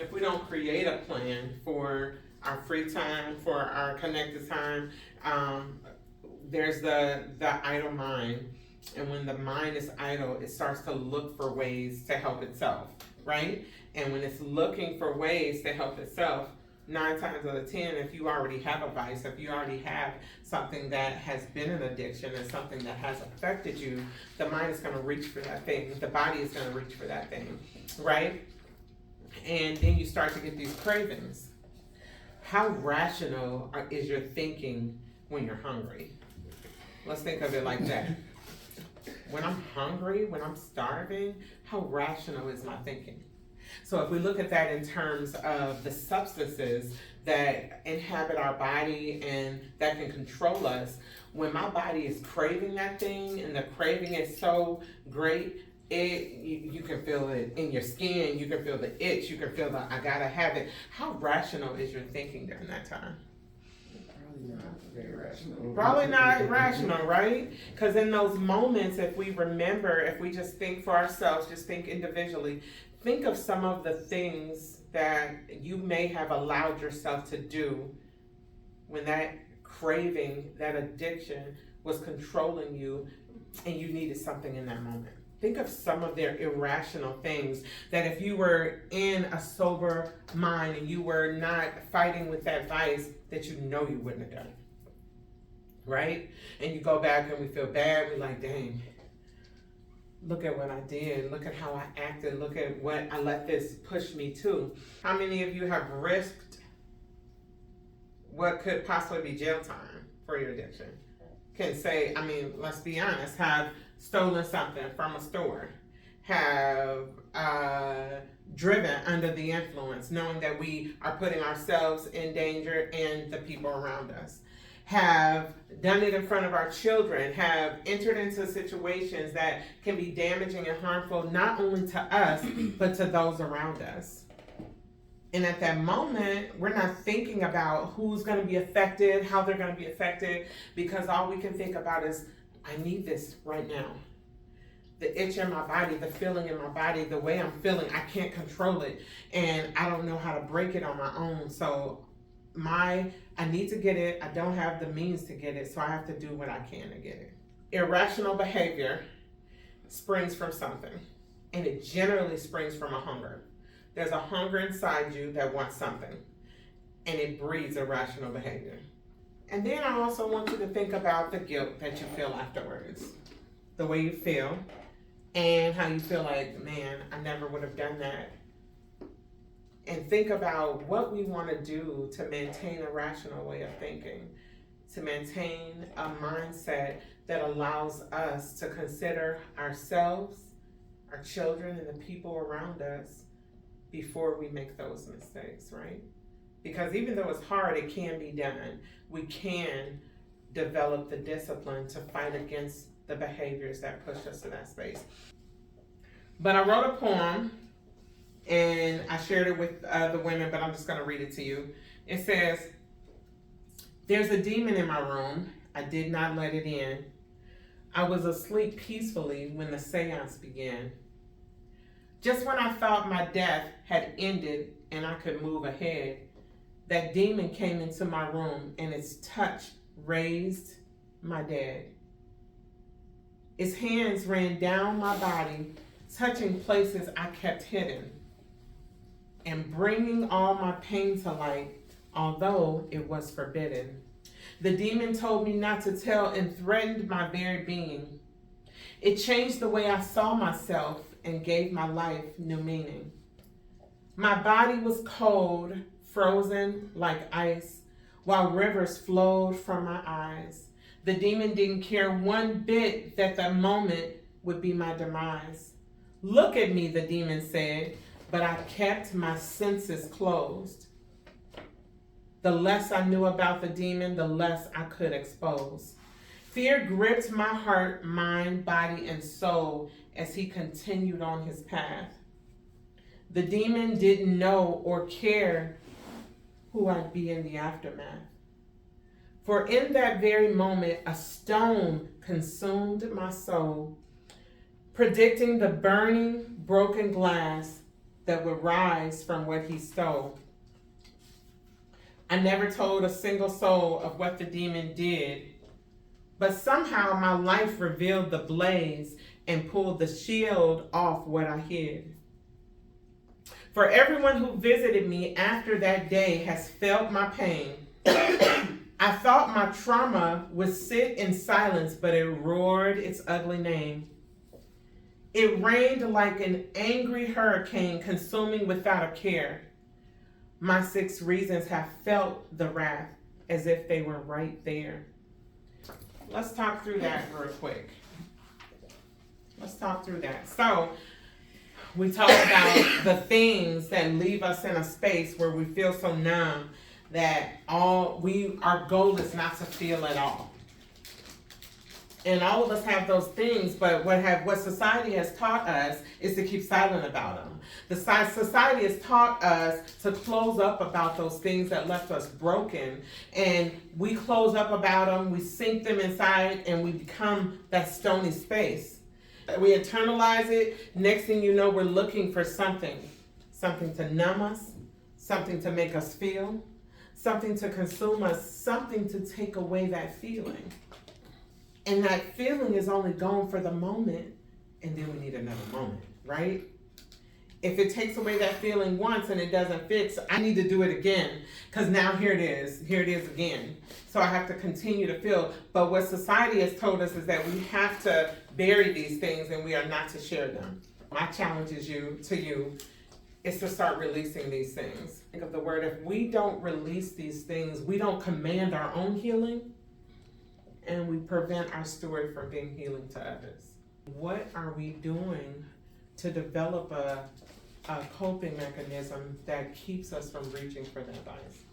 if we don't create a plan for our free time, for our connected time, um, there's the idle mind. And when the mind is idle, it starts to look for ways to help itself, right? And when it's looking for ways to help itself, 9 times out of 10, if you already have a vice, if you already have something that has been an addiction and something that has affected you, the mind is going to reach for that thing. The body is going to reach for that thing, right? And then you start to get these cravings. How rational is your thinking when you're hungry? Let's think of it like that. When I'm hungry, when I'm starving, how rational is my thinking? So if we look at that in terms of the substances that inhabit our body and that can control us, when my body is craving that thing and the craving is so great, you can feel it in your skin, you can feel the itch, you can feel the I gotta have it. How rational is your thinking during that time? Probably not very rational. Probably not rational, right? Because in those moments, if we remember, if we just think for ourselves, just think individually, think of some of the things that you may have allowed yourself to do when that craving, that addiction was controlling you and you needed something in that moment. Think of some of their irrational things that if you were in a sober mind and you were not fighting with that vice, that you know you wouldn't have done it. Right? And you go back and we feel bad. We're like, dang, look at what I did. Look at how I acted. Look at what I let this push me to. How many of you have risked what could possibly be jail time for your addiction? Can say, I mean, let's be honest, have stolen something from a store, have driven under the influence, knowing that we are putting ourselves in danger and the people around us, have done it in front of our children, have entered into situations that can be damaging and harmful not only to us, but to those around us. And at that moment, we're not thinking about who's going to be affected, how they're going to be affected, because all we can think about is, I need this right now. The itch in my body, the feeling in my body, the way I'm feeling, I can't control it. And I don't know how to break it on my own. So I need to get it. I don't have the means to get it. So I have to do what I can to get it. Irrational behavior springs from something. And it generally springs from a hunger. There's a hunger inside you that wants something. And it breeds irrational behavior. And then I also want you to think about the guilt that you feel afterwards. The way you feel. And how you feel like, man, I never would have done that. And think about what we want to do to maintain a rational way of thinking. To maintain a mindset that allows us to consider ourselves, our children, and the people around us before we make those mistakes, right? Because even though it's hard, it can be done. We can develop the discipline to fight against the behaviors that push us to that space. But I wrote a poem and I shared it with the women, but I'm just going to read it to you. It says, there's a demon in my room. I did not let it in. I was asleep peacefully when the seance began. Just when I thought my death had ended and I could move ahead, that demon came into my room and its touch raised my dead. Its hands ran down my body, touching places I kept hidden and bringing all my pain to light, although it was forbidden. The demon told me not to tell and threatened my very being. It changed the way I saw myself and gave my life new meaning. My body was cold, frozen like ice, while rivers flowed from my eyes. The demon didn't care one bit that the moment would be my demise. Look at me, the demon said, but I kept my senses closed. The less I knew about the demon, the less I could expose. Fear gripped my heart, mind, body, and soul as he continued on his path. The demon didn't know or care who I'd be in the aftermath. For in that very moment, a stone consumed my soul, predicting the burning, broken glass that would rise from what he stole. I never told a single soul of what the demon did, but somehow my life revealed the blaze and pulled the shield off what I hid. For everyone who visited me after that day has felt my pain. I thought my trauma would sit in silence, but it roared its ugly name. It rained like an angry hurricane, consuming without a care. My 6 reasons have felt the wrath as if they were right there. Let's talk through that real quick. So, we talk about the things that leave us in a space where we feel so numb that our goal is not to feel at all. And all of us have those things, but what society has taught us is to keep silent about them. Society has taught us to close up about those things that left us broken, and we close up about them, we sink them inside, and we become that stony space. We internalize it. Next thing you know, we're looking for something to numb us, something to make us feel, something to consume us, something to take away that feeling. And that feeling is only gone for the moment, and then we need another moment, right? If it takes away that feeling once and it doesn't fix, I need to do it again, because now here it is again. So I have to continue to feel. But what society has told us is that we have to bury these things and we are not to share them. My challenge is to you is to start releasing these things. Think of the word, if we don't release these things, we don't command our own healing, and we prevent our story from being healing to others. What are we doing to develop a coping mechanism that keeps us from reaching for that advice?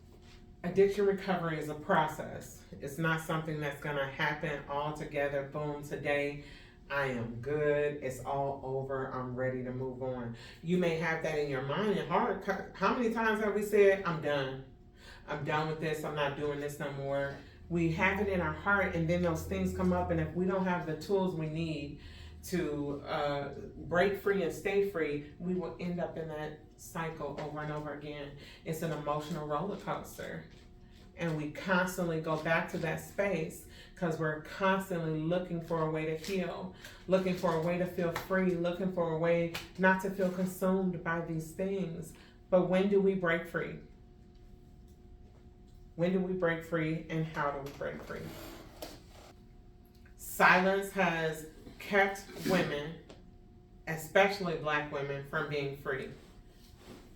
Addiction recovery is a process. It's not something that's gonna happen all together, boom, today I am good, it's all over, I'm ready to move on. You may have that in your mind and heart. How many times have we said, I'm done with this, I'm not doing this no more? We have it in our heart, and then those things come up, and if we don't have the tools we need to break free and stay free, we will end up in that cycle over and over again. It's an emotional roller coaster, and we constantly go back to that space because we're constantly looking for a way to heal, looking for a way to feel free, looking for a way not to feel consumed by these things. But when do we break free? When do we break free, and how do we break free? Silence has kept women, especially Black women, from being free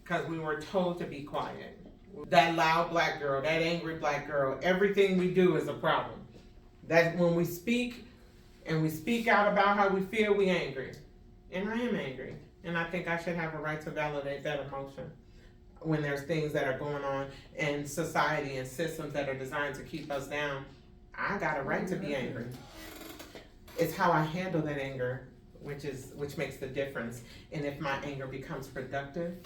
because we were told to be quiet. That loud Black girl, that angry Black girl, everything we do is a problem. That when we speak and we speak out about how we feel, we angry. And I am angry, and I think I should have a right to validate that emotion. When there's things that are going on in society and systems that are designed to keep us down, I got a right to be angry. It's how I handle that anger, which makes the difference. And if my anger becomes productive,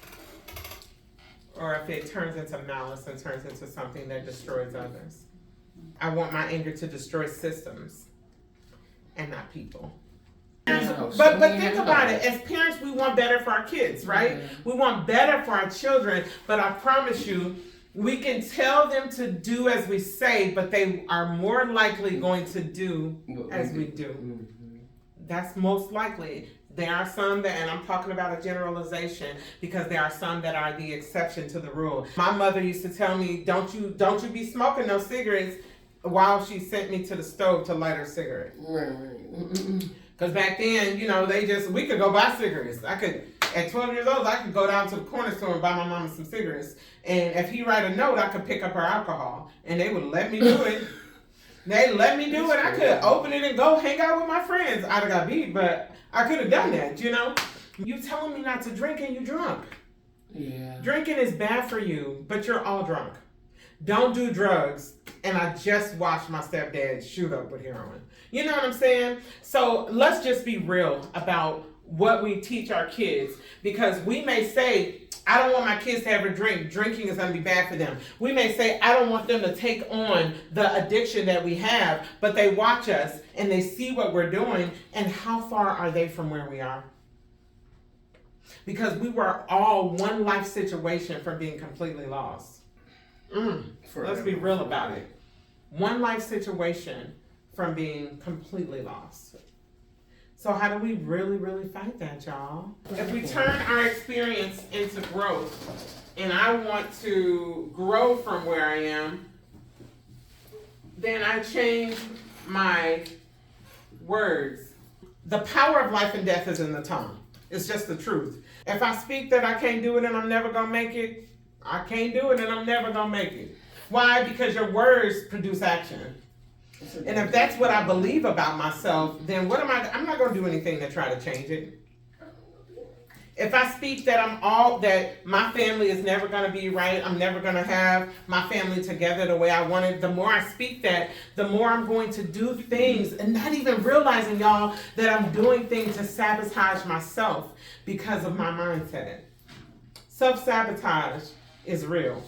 or if it turns into malice and turns into something that destroys others. I want my anger to destroy systems and not people. But think about it. As parents, we want better for our kids, right? We want better for our children, but I promise you, we can tell them to do as we say, but they are more likely going to do as we do. That's most likely. There are some that, and I'm talking about a generalization because there are some that are the exception to the rule. My mother used to tell me, don't you be smoking no cigarettes, while she sent me to the stove to light her cigarette. Because back then, we could go buy cigarettes. At 12 years old, I could go down to the corner store and buy my mama some cigarettes. And if he write a note, I could pick up her alcohol. And they would let me do it. They let me do it. I could open it and go hang out with my friends. I'd have got beat, but I could have done that, You telling me not to drink and you drunk. Yeah. Drinking is bad for you, but you're all drunk. Don't do drugs. And I just watched my stepdad shoot up with heroin. You know what I'm saying? So let's just be real about what we teach our kids, because we may say, I don't want my kids to ever drink. Drinking is going to be bad for them. We may say, I don't want them to take on the addiction that we have, but they watch us and they see what we're doing, and how far are they from where we are? because we were all one life situation from being completely lost. Let's be real about it. One life situation from being completely lost. So how do we really, really fight that, y'all? If we turn our experience into growth, and I want to grow from where I am, then I change my words. The power of life and death is in the tongue. It's just the truth. If I speak that I can't do it and I'm never gonna make it, I can't do it and I'm never gonna make it. Why? Because your words produce action. And if that's what I believe about myself, then I'm not gonna do anything to try to change it. If I speak that that my family is never gonna be right, I'm never gonna have my family together the way I want it, the more I speak that, the more I'm going to do things and not even realizing, y'all, that I'm doing things to sabotage myself because of my mindset. Self-sabotage is real.